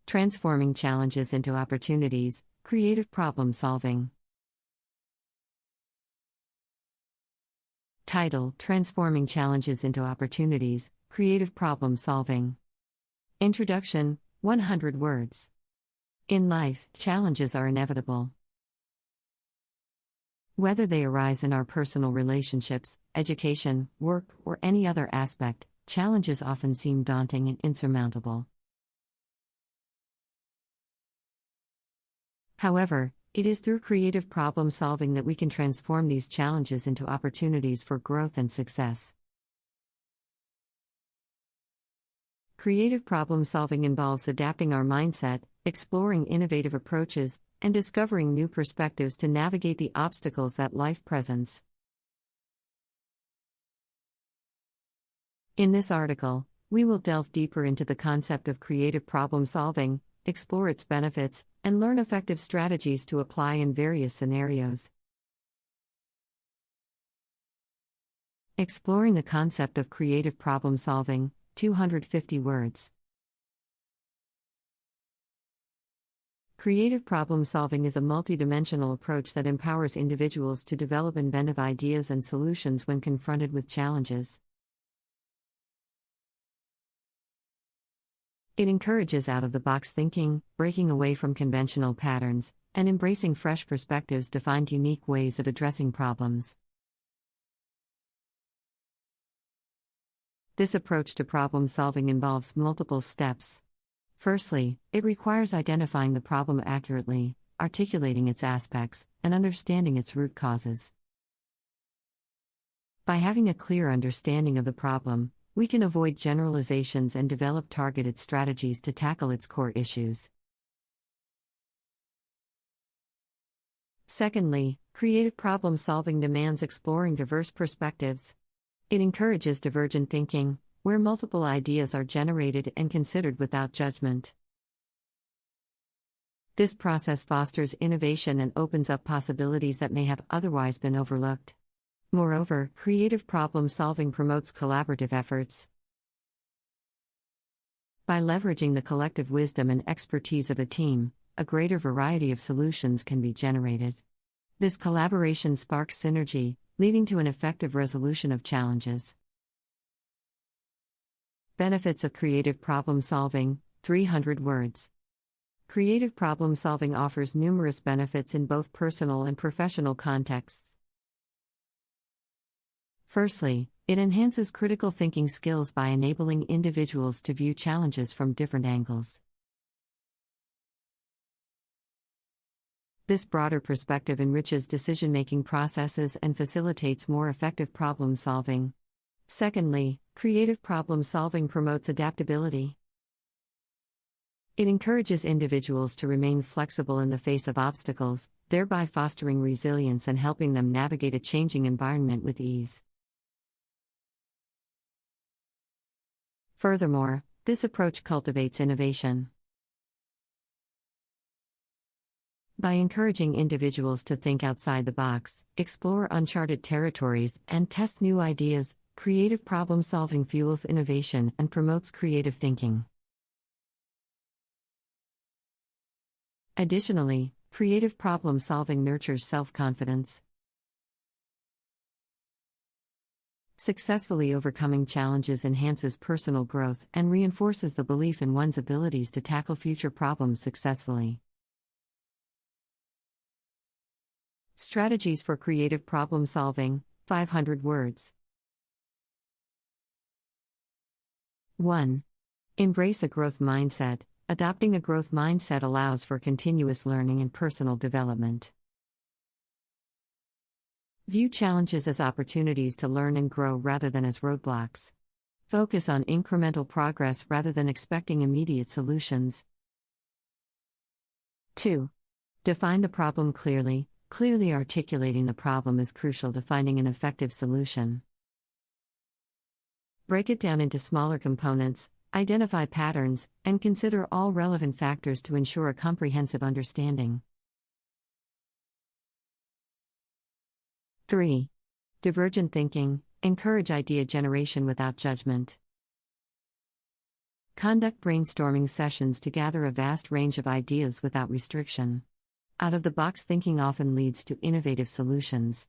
Transforming challenges into opportunities, creative problem solving. Title: Transforming challenges into opportunities, creative problem solving. Introduction: 100 words. In life, challenges are inevitable. Whether they arise in our personal relationships, education, work, or any other aspect, challenges often seem daunting and insurmountable. However, it is through creative problem solving that we can transform these challenges into opportunities for growth and success. Creative problem solving involves adapting our mindset, exploring innovative approaches, and discovering new perspectives to navigate the obstacles that life presents. In this article, we will delve deeper into the concept of creative problem solving, explore its benefits, and learn effective strategies to apply in various scenarios. Exploring the concept of creative problem solving, 250 words. Creative problem solving is a multidimensional approach that empowers individuals to develop inventive ideas and solutions when confronted with challenges. It encourages out-of-the-box thinking, breaking away from conventional patterns, and embracing fresh perspectives to find unique ways of addressing problems. This approach to problem solving involves multiple steps. Firstly, it requires identifying the problem accurately, articulating its aspects, and understanding its root causes. By having a clear understanding of the problem, we can avoid generalizations and develop targeted strategies to tackle its core issues. Secondly, creative problem solving demands exploring diverse perspectives. It encourages divergent thinking, where multiple ideas are generated and considered without judgment. This process fosters innovation and opens up possibilities that may have otherwise been overlooked. Moreover, creative problem solving promotes collaborative efforts. By leveraging the collective wisdom and expertise of a team, a greater variety of solutions can be generated. This collaboration sparks synergy, leading to an effective resolution of challenges. Benefits of creative problem solving, 300 words. Creative problem solving offers numerous benefits in both personal and professional contexts. Firstly, it enhances critical thinking skills by enabling individuals to view challenges from different angles. This broader perspective enriches decision-making processes and facilitates more effective problem solving. Secondly, creative problem solving promotes adaptability. It encourages individuals to remain flexible in the face of obstacles, thereby fostering resilience and helping them navigate a changing environment with ease. Furthermore, this approach cultivates innovation. By encouraging individuals to think outside the box, explore uncharted territories, and test new ideas, creative problem solving fuels innovation and promotes creative thinking. Additionally, creative problem solving nurtures self-confidence. Successfully overcoming challenges enhances personal growth and reinforces the belief in one's abilities to tackle future problems successfully. Strategies for creative problem solving, 500 words. 1. Embrace a growth mindset. Adopting a growth mindset allows for continuous learning and personal development. View challenges as opportunities to learn and grow rather than as roadblocks. Focus on incremental progress rather than expecting immediate solutions. 2. Define the problem clearly. Clearly articulating the problem is crucial to finding an effective solution. Break it down into smaller components, identify patterns, and consider all relevant factors to ensure a comprehensive understanding. 3. Divergent thinking. Encourage idea generation without judgment. Conduct brainstorming sessions to gather a vast range of ideas without restriction. Out of the box thinking often leads to innovative solutions.